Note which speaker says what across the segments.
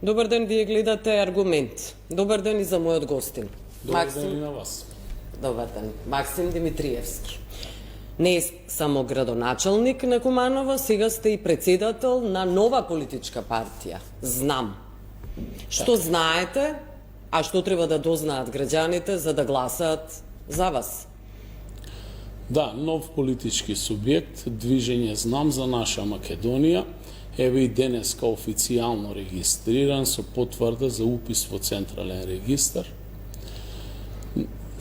Speaker 1: Добар ден, вие гледате Аргумент. Добар ден и за мојот гостин.
Speaker 2: Добар ден и на вас.
Speaker 1: Добар ден. Максим Димитриевски. Не е само градоначалник на Куманово, сега сте и председател на нова политичка партија. Знам. Што знаете, а што треба да дознаат граѓаните за да гласаат за вас?
Speaker 2: Да, нов политички субјект, движење Знам за наша Македонија, еве и денеска официјално регистриран со потврда за упис во Централен регистар.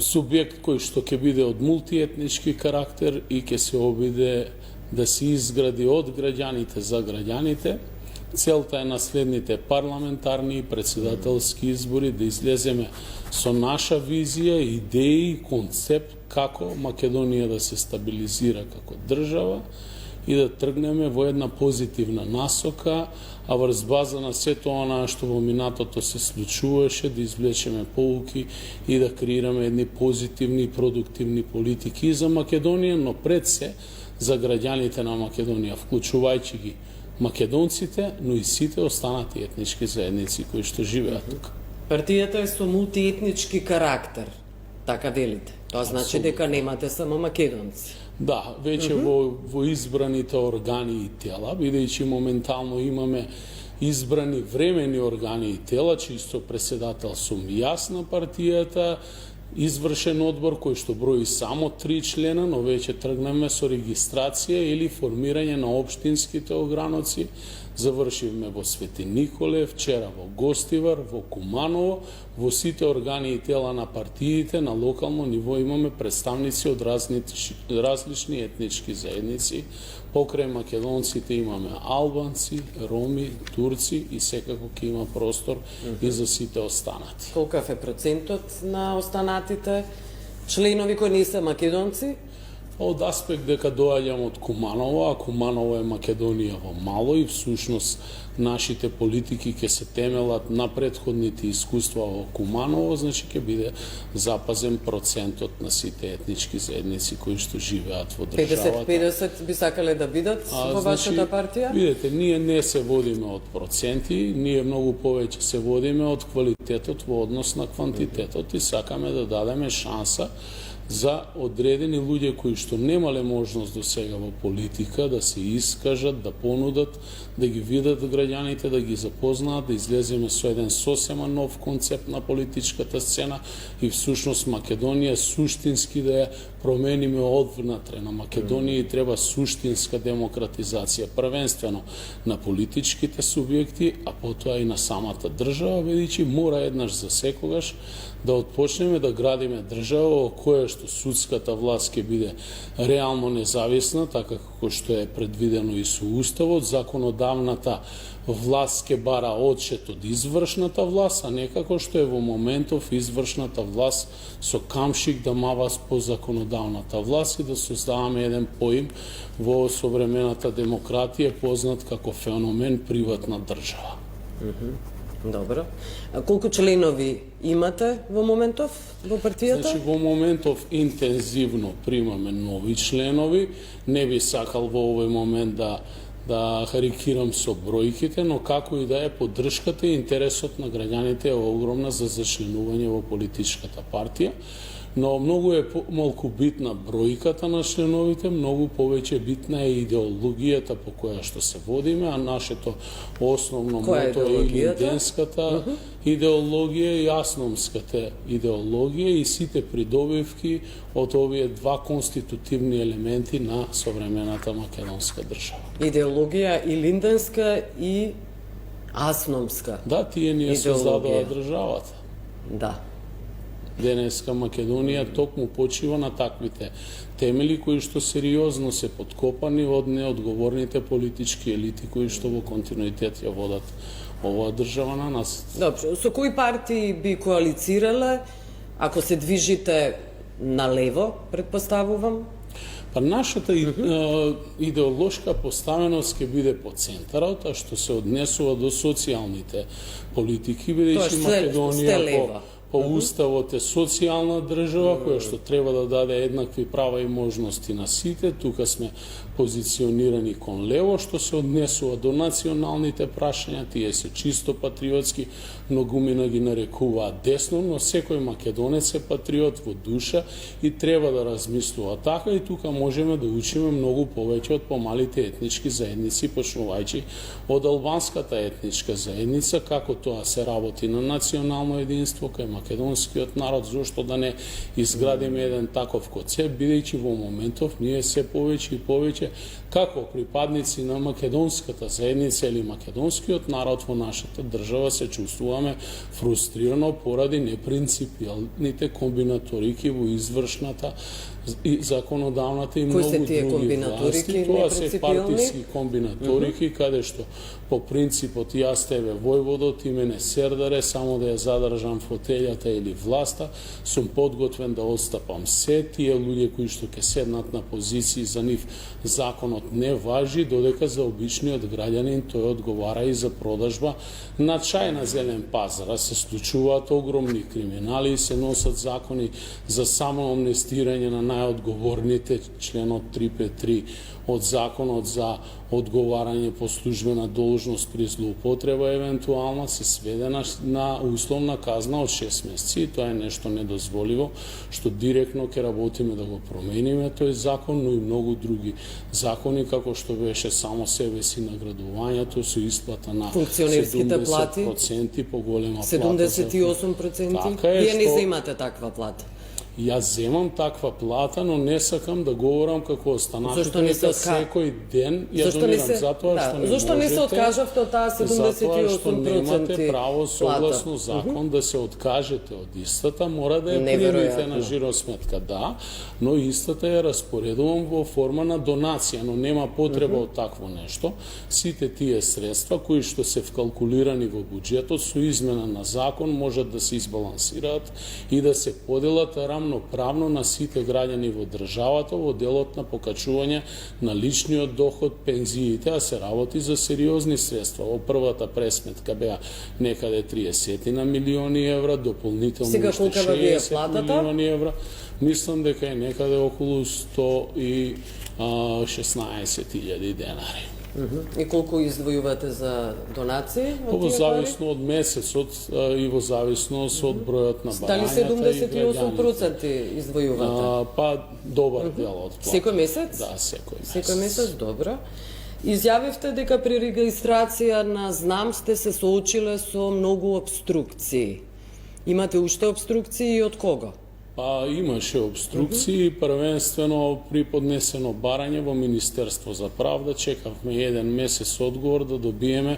Speaker 2: Субјект кој што ќе биде од мултиетнички карактер и ќе се обиде да се изгради од граѓаните за граѓаните. Целта е на следните парламентарни и председателски избори да излеземе со наша визија, идеи и концепт како Македонија да се стабилизира како држава и да тргнеме во една позитивна насока, а врз база на сето она што во минатото се случуваше, да извлечеме поуки и да креираме едни позитивни и продуктивни политики и за Македонија, но пред се за граѓаните на Македонија, вклучувајќи ги македонците, но и сите останати етнички заедници кои што живеат тука.
Speaker 1: Партијата е со мултиетнички карактер, така велите. Тоа значи дека немате само македонци.
Speaker 2: Да, веќе во избраните органи и тела, бидејќи моментално имаме избрани времени органи и тела, чисто председател сум јас на партијата, извршен одбор кој што брои само 3 члена, но веќе тргнеме со регистрација или формирање на општинските ограноци. Завршивме во Свети Николе, вчера во Гостивар, во Куманово, во сите органи и тела на партиите на локално ниво имаме представници од различни етнички заедници. Покрај македонците имаме албанци, роми, турци и секако ќе има простор и за сите останати.
Speaker 1: Колкав е процентот на останатите членови кои не се македонци?
Speaker 2: Од аспект дека доаѓам од Куманово, а Куманово е Македонија во мало и всушност нашите политики ќе се темелат на претходните искуства во Куманово, значи ќе биде запазен процентот на сите етнички заедници кои што живеат во државата.
Speaker 1: 50-50 би сакале да бидат во вашата партија?
Speaker 2: Видете, ние не се водиме од проценти, ние многу повеќе се водиме од квалитетот во однос на квантитетот и сакаме да дадеме шанса за одредени луѓе кои што немале можност до сега во политика да се искажат, да понудат, да ги видат граѓаните, да ги запознаат, да излеземе со еден сосема нов концепт на политичката сцена и всушност Македонија суштински да ја промениме одвнатре. На Македонија и треба суштинска демократизација, првенствено на политичките субјекти, а потоа и на самата држава, бидејќи мора еднаш за секогаш да отпочнеме да градиме држава во која што судската власт ќе биде реално независна, така како што е предвидено и со Уставот, законодавната власт ќе бара отчет од извршната власт, а не како што е во моментов извршната власт со камшик да мава по законодавната власт и да создаваме еден поим во современата демократија познат како феномен приватна држава.
Speaker 1: Добро. А колку членови имате во моментов во партијата?
Speaker 2: Значи, во моментов интензивно примаме нови членови. Не би сакал во овој момент да харикирам со бројките, но како и да е, поддршката и интересот на граѓаните е огромна за зачленување во политичката партија. Но многу е малку битна бројката на членовите, многу повеќе битна е идеологијата по која што се водиме, а нашето основно мото е линденската идеологија и асномската идеологија и сите придобивки од овие два конститутивни елементи на современата македонска држава.
Speaker 1: Идеологија и линденска и асномска.
Speaker 2: Да, тие ни ја создадоа државата.
Speaker 1: Да.
Speaker 2: Денеска Македонија токму почива на таквите темели кои што сериозно се подкопани од неодговорните политички елити кои што во континуитет ја водат оваа држава на нас.
Speaker 1: Добро, со кои партии би коалицирале ако се движите налево, предпоставувам?
Speaker 2: Па нашата идеолошка поставеност ќе биде по центарот, а што се однесува до социјалните политики, бидејќи Македонија по уставот е социјална држава која што треба да даде еднакви права и можности на сите. Тука сме позиционирани кон лево, што се однесува до националните прашања, тие се чисто патриотски, многумина ги нарекуваат десно, но секој македонец е патриот во душа и треба да размислува така, и тука можеме да учиме многу повеќе од помалите етнички заедници, почнувајќи од албанската етничка заедница, како тоа се работи на национално единство кај македонскиот народ, зошто да не изградиме еден таков концепт, бидејќи во моментов ние се повеќе и повеќе како припадници на македонската заедница или македонскиот народ во нашата држава се чувствуваме фрустрирано поради непринципиалните комбинаторики во извршната и законодавната и многу други власти. Тоа се партиски комбинаторики, каде што по принципот јас тебе војводо, ти мене сердаре, само да ја задржам фотелјата или власта, сум подготвен да отстапам се. Тие луѓе кои што ќе седнат на позиции, за нив законот не важи, додека за обичниот граѓанин тој одговара и за продажба на чај на зелен пазар. Се случуваат огромни криминали и се носат закони за само амнестирање на најодговорните, членот 353 од законот за одговарање по службена должност при злоупотреба евентуална се сведена на условна казна од 6 месеци, и тоа е нешто недозволиво, што директно ќе работиме да го промениме тој закон, но и многу други закони, како што беше само себе си наградувањето со исплата на 70% поголема плата.
Speaker 1: 78%?
Speaker 2: Така е,
Speaker 1: Вие не земате таква плата?
Speaker 2: Јас земам таква плата, но не сакам да говорам како останатите дека секој ден ја донирам, затоа што не
Speaker 1: Зошто не се откажавте од таа 78%
Speaker 2: затоа што немате право согласно закон да се откажете од истата, мора да ја примите на жиросметка, да, но истата ја распоредувам во форма на донација, но нема потреба од такво нешто. Сите тие средства кои што се вкалкулирани во буџетот со измена на закон можат да се избалансираат и да се поделат правно на сите граѓани во државата во делот на покачување на личниот доход, пензиите, а се работи за сериозни средства. Во првата пресметка беа некаде 30 на милиони евра, дополнително
Speaker 1: сега колка ви е платата?
Speaker 2: Милиони евра. Мислам дека е некаде околу 116.000 денари.
Speaker 1: И колку издвојувате за донации?
Speaker 2: Во зависно од месецот и во зависност од бројот на барањата.
Speaker 1: Дали 78% издвојувате?
Speaker 2: Па добар дел од плата.
Speaker 1: Секој месец?
Speaker 2: Да, секој месец.
Speaker 1: Секој месец, добро. Изјавивте дека при регистрација на ЗНАМ сте се соочиле со многу обструкции. Имате уште обструкции и од кого?
Speaker 2: Па имаше обструкции, првенствено при поднесено барање во Министерство за правда. Чекавме 1 месец одговор да добиеме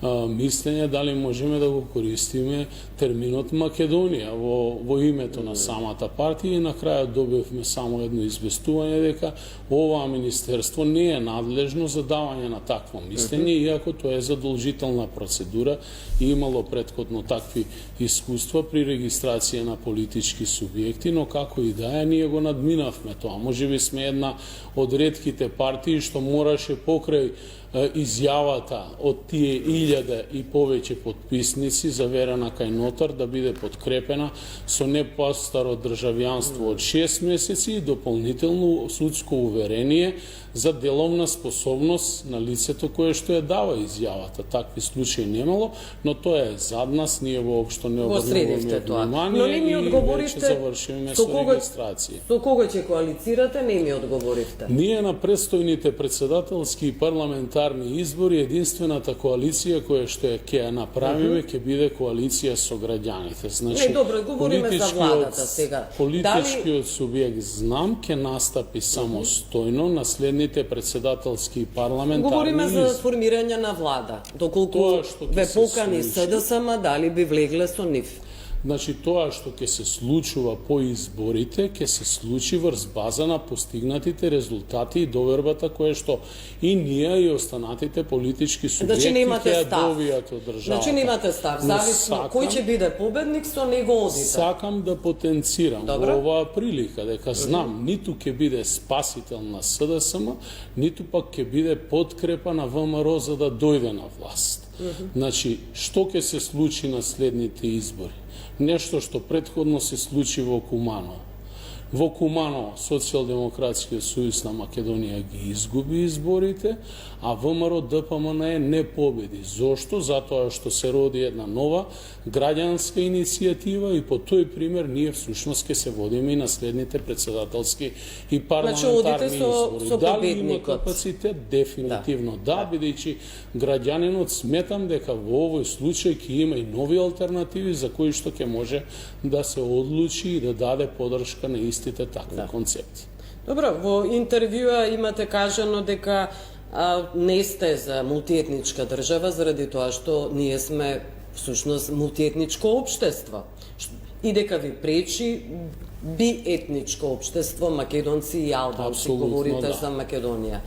Speaker 2: мислење дали можеме да го користиме терминот Македонија во името на самата партија, и на крајот добивме само едно известување дека оваа министерство не е надлежно за давање на такво мислење, иако тоа е задолжителна процедура и имало претходно такви искуства при регистрација на политички субјекти, но како и да е, ние го надминавме тоа. Можеби сме една од ретките партии што мораше покрај изјавата од тие 1000 и повеќе подписници заверена кај нотар да биде подкрепена со не постаро државјанство од 6 месеци и дополнително судско уверение за деловна способност на лицето кое што ја дава изјавата. Такви случаи немало, но тоа е зад нас, ние воопшто не обрнуваме внимание и веќе завршиме со регистрација.
Speaker 1: Со кого ќе коалицирате, не ми одговоривте.
Speaker 2: Ние на предстојните председателски и парламентарни избори единствената коалиција која што ќе ја направиме ќе биде коалиција со граѓаните. Значи,
Speaker 1: добро, говориме за владата сега.
Speaker 2: Политичкиот субјект ЗНАМ ќе настапи самостојно на следните председателски и парламентарни
Speaker 1: Говориме за формирање на влада. Доколку ве покани СДСМ, дали би влегле со нив?
Speaker 2: Значи, тоа што ќе се случува по изборите, ќе се случи врз база на постигнатите резултати и довербата која што и ние и останатите политички субјекти ќе добијат од државата.
Speaker 1: Значи немате став, зависно кој ќе биде победник, со него одите.
Speaker 2: Сакам да потенцирам во оваа прилика дека знам ниту ќе биде спасител на СДСМ, ниту пак ќе биде подкрепа на ВМРО за да дојде на власт. Значи, што ќе се случи на следните избори? нешто што претходно се случи во Куманово. Во Куманово Социјалдемократскиот сојуз на Македонија ги изгуби изборите, а ВМРО ДПМН не победи. Зошто? Затоа што се роди една нова граѓанска иницијатива и по тој пример ние всушност ќе се водиме и на следните председателски и парламентарни избори.
Speaker 1: Со
Speaker 2: Дали има
Speaker 1: победникот?
Speaker 2: капацитет? Дефинитивно да, бидејќи граѓанинот сметам дека во овој случај ќе има и нови алтернативи за кои што ќе може да се одлучи и да даде подршка на истите такви концепти.
Speaker 1: Добро, во интервјуа имате кажано дека не сте за мултиетничка држава заради тоа што ние сме всушност мултиетничко општество и дека ви пречи биетничко општество, македонци и албанци, говорите
Speaker 2: да.
Speaker 1: за Македонија.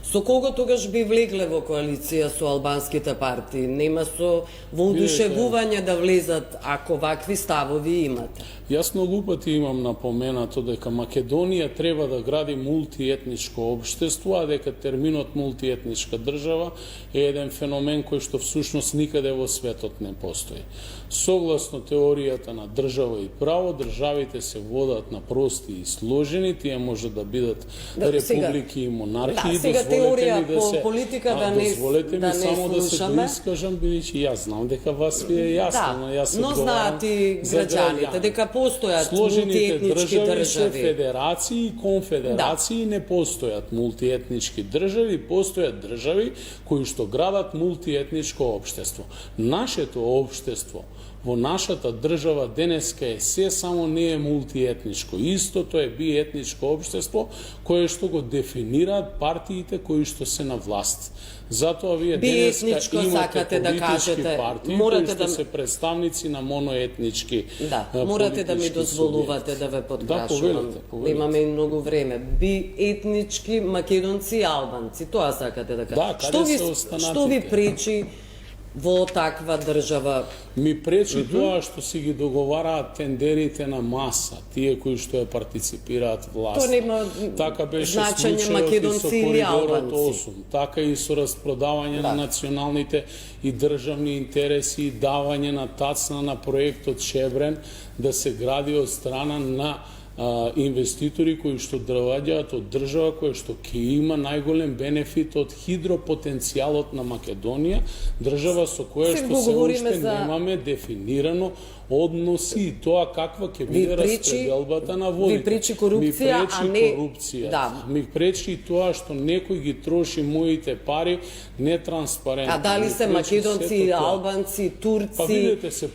Speaker 1: Со кого тогаш би влегле во коалиција со албанските партии? Нема со воодушевување да влезат ако вакви ставови имате?
Speaker 2: Јас многу пати имам напоменато дека Македонија треба да гради мултиетничко општество, а дека терминот мултиетничка држава е еден феномен кој што всушност никаде во светот не постои. Согласно теоријата на држава и право, државите се водат на прости и сложени, тие може да бидат републики и монархии.
Speaker 1: Сега теорија по политика
Speaker 2: дозволете ми само да се
Speaker 1: слушаме.
Speaker 2: доискажам, бидејќи јас знам дека вас ви е јасно, јас
Speaker 1: но знаат и граѓаните дека постојат
Speaker 2: сложените
Speaker 1: мултиетнички
Speaker 2: држави се
Speaker 1: држави.
Speaker 2: федерации и конфедерации, не постојат мултиетнички држави, постојат држави кои што градат мултиетничко општество. Нашето општество во нашата држава денеска е се само не е мултиетничко. Истото е биетничко општество кое што го дефинираат партиите кои што се на власт. Затоа вие денеска имате политички партии кои што се представници на моноетнички
Speaker 1: морате да ми дозволувате да ве подпрашувам. Имаме и многу време. Биетнички македонци и албанци, тоа сакате да кажете. Што ви пречи во таква држава?
Speaker 2: Ми пречи тоа што си ги договараат тендерите на маса, тие кои што ја партиципираат власт.
Speaker 1: Тоа нема
Speaker 2: така беше
Speaker 1: значење македонци или албанци.
Speaker 2: Така и со распродавање на националните и државни интереси и давање на тацна на проектот Шебрен да се гради од страна на инвеститори кои што доаѓаат од држава која што ќе има најголем бенефит од хидропотенцијалот на Македонија, држава со која што се уште немаме дефинирано односи и тоа каква ќе биде распределбата на водите.
Speaker 1: Ви пречи корупција, а не
Speaker 2: корупција. Ми пречи тоа што некој ги троши моите пари нетранспарентно.
Speaker 1: А дали се македонци, албанци, турци,
Speaker 2: па видите се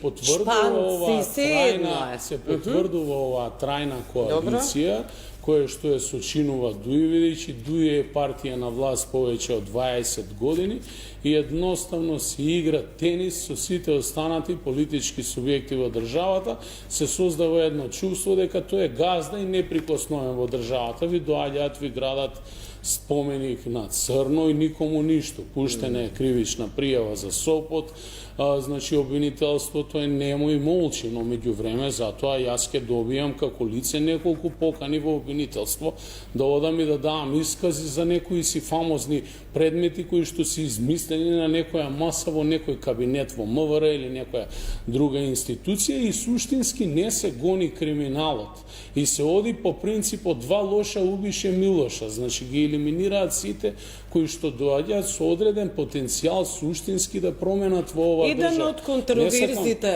Speaker 2: потврдува оваа трајна коалиција која што е сочинува Дуј, видејќи Дуј е партија на власт повеќе од 20 години и едноставно се игра тенис со сите останати политички субјекти во државата, се создава едно чувство дека тој е газда и неприкосновен во државата. Ви доаѓаат, ви градат споменик на црно и никому ништо. Пуштена е кривична пријава за Сопот, значи обвинителството е немо и молчи, но меѓу време затоа јас ќе добијам како лице неколку покани во обвинителство да одам и да давам искази за некои си фамозни предмети кои што се измислени на некоја маса во некој кабинет во МВР или некоја друга институција и суштински не се гони криминалот и се оди по принципот два лоша убише Милоша, значи ги елиминираат сите кои што доаѓаат со одреден потенцијал суштински да променат во ова држава.
Speaker 1: Еден од контроверзите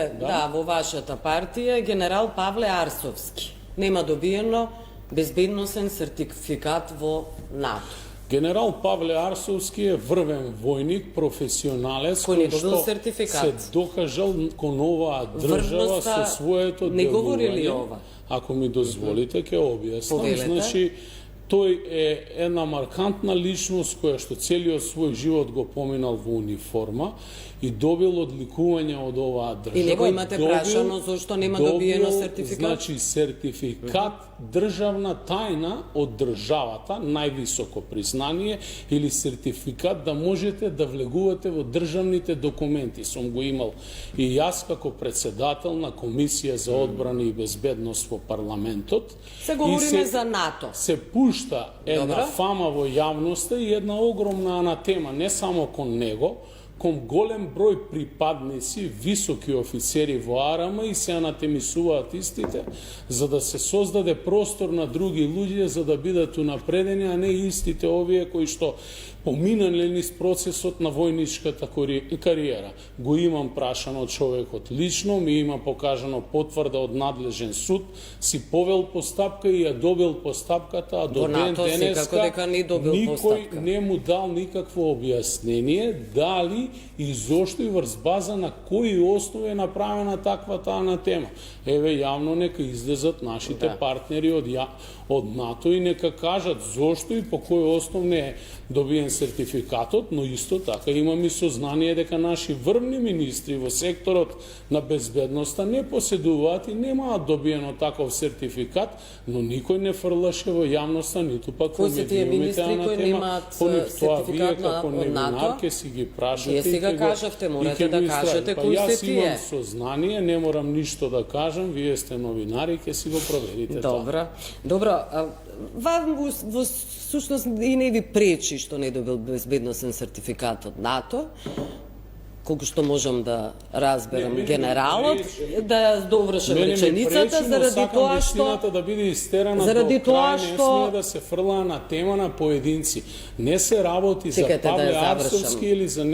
Speaker 1: во вашата партија е генерал Павле Арсовски. Нема добиено безбедносен сертификат во НАТО.
Speaker 2: Генерал Павле Арсовски е врвен војник, професионалец,
Speaker 1: кој се
Speaker 2: докажал кон оваа држава со своето делување. Ако ми дозволите, ќе објаснам. Значи, тој е една маркантна личност која што целиот свој живот го поминал во униформа и добил одликување од оваа држава.
Speaker 1: И него имате прашано зошто нема добиено сертификат?
Speaker 2: Значи, сертификат државна тајна од државата, највисоко признание, или сертификат да можете да влегувате во државните документи. Сум го имал и јас како председател на Комисија за одбрана и безбедност во парламентот.
Speaker 1: Се говориме за НАТО.
Speaker 2: Се пушта една фама во јавноста и една огромна анатема, не само кон него, кон голем број припадници, високи офицери во АРМ и се анатемисуваат истите, за да се создаде простор на други луѓе за да бидат унапредени, а не истите овие кои што поминале низ процесот на војничката кариера. Го имам прашано човекот лично, ми има покажано потврда од надлежен суд, си повел постапка и ја добил постапката, а до ден денеска никој не му дал никакво објаснение дали и зошто и врз база на кои основи е направена таквата анатема. Еве, јавно нека излезат нашите партнери од НАТО и нека кажат зошто и по кој основ не е добиен сертификатот, но исто така имам и сознание дека наши врвни министри во секторот на безбедноста не поседуваат и немаат добиено таков сертификат, но никој не фрлаше во јавноста, ниту пак во медиумите анатема.
Speaker 1: Сертификат
Speaker 2: како
Speaker 1: НАТО,
Speaker 2: ќе си ги прашате.
Speaker 1: Вие сега кажавте, морате да кажете кои се тие.
Speaker 2: Јас имам сознание, не морам ништо да кажам, вие сте новинари, ќе си го проверите.
Speaker 1: Добро, вам во сушност и не ви пречи што не добил безбедносен сертификат од НАТО, колку што можам да разберам генералот, да довршам реченицата, заради тоа што
Speaker 2: да биде истерана заради тоа што не смее да се фрла на тема на поединци. Не се работи за Павле Арсовски или за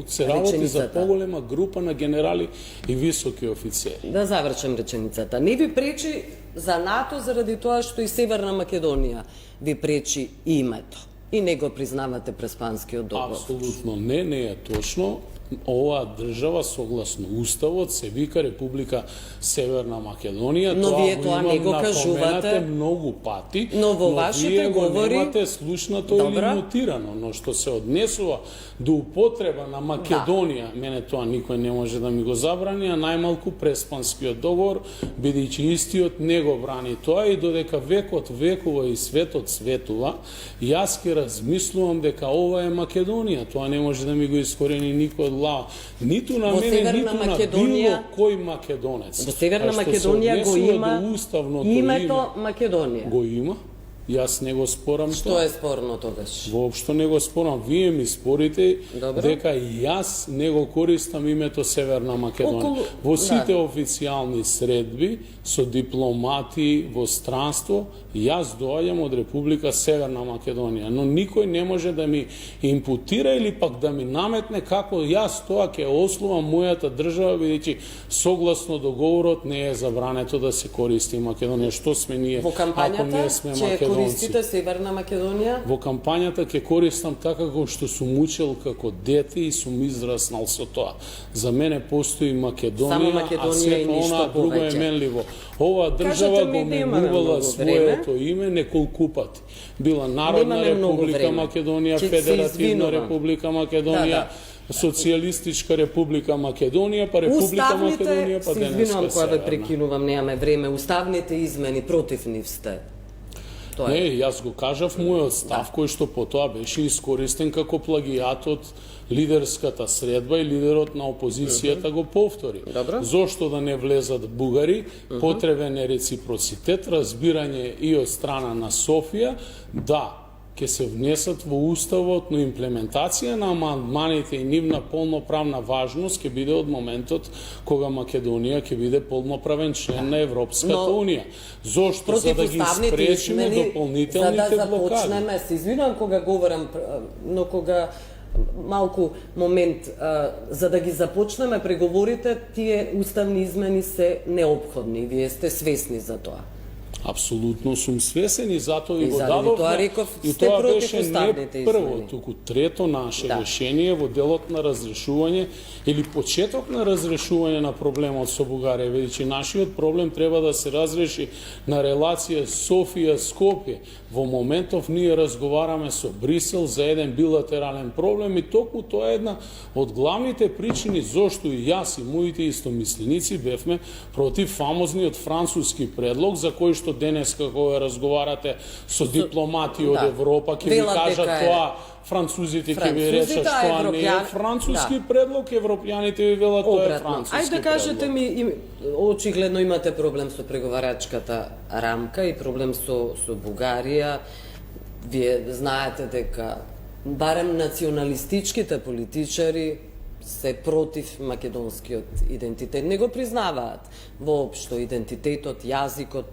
Speaker 2: се работи за поголема група на генерали и високи офицери.
Speaker 1: Да завршам реченицата. Не ви пречи за НАТО заради тоа што и Северна Македонија ви пречи името и не го признавате Преспанскиот договор.
Speaker 2: Апсолутно не е точно. Оваа држава согласно уставот се вика Република Северна Македонија.
Speaker 1: Но вие тоа не го кажувате
Speaker 2: многу пати,
Speaker 1: но во вашите говори
Speaker 2: немате слушнато или нотирано, но што се однесува до употреба на Македонија, мене тоа никој не може да ми го забрани, а најмалку Преспанскиот договор, бидејќи истиот не го брани тоа и додека векот векува и светот светува, јас ќе размислувам дека ова е Македонија, тоа не може да ми го искорени никој од глава, ниту на мене, ниту на било кој македонец.
Speaker 1: Во Северна Македонија го има името Македонија.
Speaker 2: Го има. Јас не го спорам
Speaker 1: Што е спорно тогаш?
Speaker 2: Воопшто не го спорам. Вие ми спорите дека јас не го користам името Северна Македонија. Во сите официјални средби со дипломати во странство, јас доаѓам од Република Северна Македонија, но никој не може да ми импутира или пак да ми наметне како јас тоа ќе ослувам мојата држава, бидејќи согласно договорот не е забрането да се користи Македонија. Што сме ние ако не сме македонци?
Speaker 1: Користите Северна Македонија?
Speaker 2: Во кампањата ќе користам така како што сум учел како дете и сум израснал со тоа. За мене постои Македонија, а сето она друго е менливо. Оваа држава го менувала своето име неколку пати. Била Народна Република Македонија, Федеративна Република Македонија, Социјалистичка Република Македонија, па Република Македонија, па денеска Северна.
Speaker 1: Извинувам кога ве прекинувам, немаме време. Уставните измени, против нив сте?
Speaker 2: Не, јас го кажав мојот став, кој што потоа беше искористен како плагијат од лидерската средба и лидерот на опозицијата го повтори. Зошто да не влезат бугари? Потребен е реципроцитет, разбирање и од страна на Софија, да, ќе се внесат во уставот, но имплементација на амандманите и нивна полноправна важност ќе биде од моментот кога Македонија ќе биде полноправен член на Европската унија. Зошто? За да ги спречиме дополнителните блокади.
Speaker 1: За да започнеме, се извинувам кога говорам, но кога малку момент, за да ги започнеме преговорите, тие уставни измени се неопходни. Вие сте свесни за тоа.
Speaker 2: Апсолутно сум свесен и затоа и го дадов.
Speaker 1: И тоа беше
Speaker 2: не прво, туку трето наше решение во делот на разрешување или почеток на разрешување на проблемот со Бугарија, бидејќи нашиот проблем треба да се разреши на релација Софија-Скопје. Во моментов ние разговараме со Брисел за еден билатерален проблем и токму тоа е една од главните причини зошто и јас и моите истомисленици бевме против фамозниот француски предлог за кој што денеска кога разговарате со дипломати од Европа ќе ви кажат тоа, французите ќе ви речат што не е француски предлог, европјаните ви велат тоа е француски предлог.
Speaker 1: Ајде кажете ми, очигледно имате проблем со преговарачката рамка и проблем со Бугарија. Вие знаете дека барем националистичките политичари се против македонскиот идентитет. Не го признаваат воопшто идентитетот, јазикот,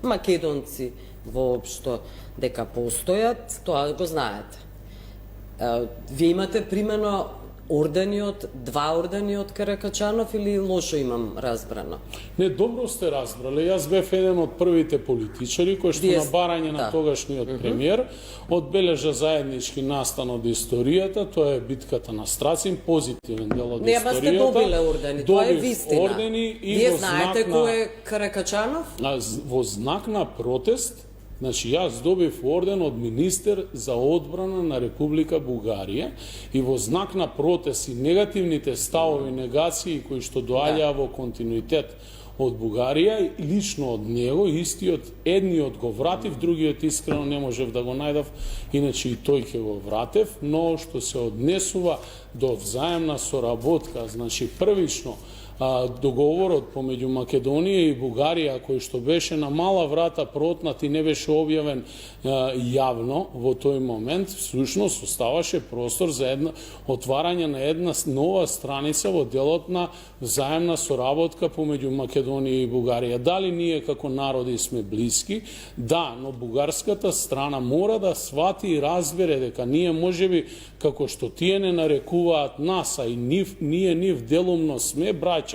Speaker 1: македонци воопшто дека постојат, тоа го знаете. Вие имате примерно два ордени од Каракачанов или лошо имам разбрано?
Speaker 2: Не, добро сте разбрали. Јас бев еден од првите политичари кои што на барање на тогашниот премиер одбележа заеднички настан од историјата, тоа е битката на Страцин, позитивен дел од историјата.
Speaker 1: Не, сте добиле ордени, тоа е вистина.
Speaker 2: Ордени и
Speaker 1: вие знаете кој е Каракачанов?
Speaker 2: Во знак на протест. Значи, јас добив орден од министер за одбрана на Република Бугарија и во знак на протест и негативните ставови, негации кои што доаѓаа во континуитет од Бугарија, лично од него, истиот, едниот го вратив, другиот искрено не можев да го најдав, иначе и тој ќе го вратев, но што се однесува до взаемна соработка, значи првично, договорот помеѓу Македонија и Бугарија, кој што беше на мала врата протнат и не беше објавен јавно во тој момент, всушност оставаше простор за отварање на една нова страница во делот на взаемна соработка помеѓу Македонија и Бугарија. Дали ние како народи сме блиски? Да, но бугарската страна мора да свати и разбере дека ние можеби, како што тие не нарекуваат нас, а и ние нив делумно сме браќа,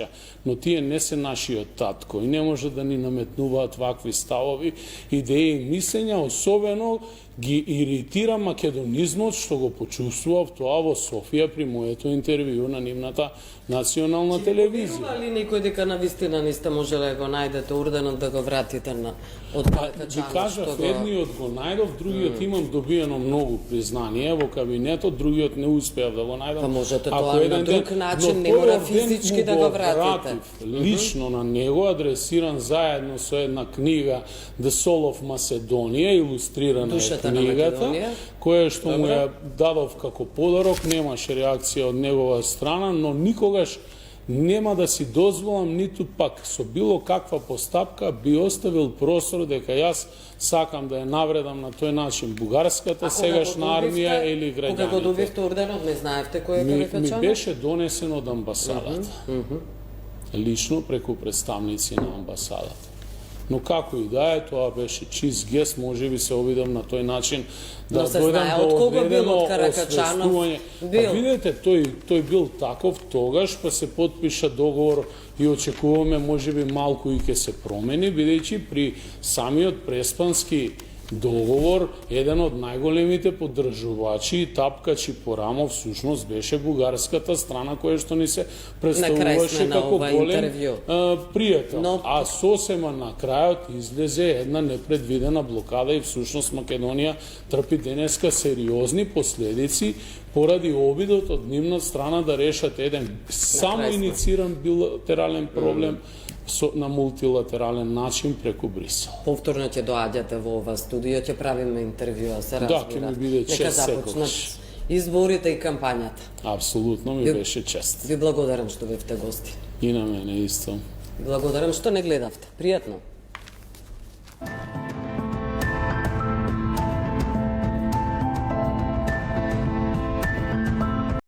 Speaker 2: но тие не се нашиот татко и не може да ни наметнуваат вакви ставови, идеи и мислења, особено ги иритира македонизмот што го почувствував тоа во Софија при моето интервју на нивната национална телевизија.
Speaker 1: Верува ли некој дека навистина не сте можеле да го најдете орденот да го вратите на од Каракачанов?
Speaker 2: Ги кажав, едниот го најдов, другиот имам добиено многу признание во кабинетот, другиот не успеав да го најдам.
Speaker 1: Па можете тоа на друг начин, не мора физички да го вратите.
Speaker 2: Лично на него, адресиран заедно со една книга The Soul of Macedonia, илустрирана е книгата, која што му ја дадов како подарок, немаше реакција од негова страна, но никогаш нема да си дозволам, ниту пак со било каква постапка би оставил простор дека јас сакам да ја навредам на тој начин бугарската сегашна армија или граѓаните.
Speaker 1: Кога го добивте орденот, не знаевте кој е Каракачанов?
Speaker 2: Ми беше донесен од амбасадата. Лично преку представници на амбасадата. Но како и да е, тоа беше чист гест, може би се обидам на тој начин да дојдам до одредено освестување. Видете, тој бил таков тогаш, па се потпиша договор и очекуваме може би малку и ќе се промени, бидејќи при самиот преспански договор, еден од најголемите поддржувачи и тапкачи по рамо всушност беше бугарската страна која што ни се представуваше како голем пријател. А сосема на крајот излезе една непредвидена блокада и всушност Македонија трпи денеска сериозни последици поради обидот од нивна страна да решат еден само иницииран билатерален проблем на мултилатерален начин преку Брисел.
Speaker 1: Повторно ќе доаѓате во ова студио, ќе правиме интервјуа, се разбира.
Speaker 2: Да, ќе ми биде чест секогаш.
Speaker 1: Изборите и кампањата.
Speaker 2: Апсолутно ми беше чест.
Speaker 1: Ви благодарам што бевте гости.
Speaker 2: И на мене исто.
Speaker 1: Благодарам што не гледавте. Пријатно.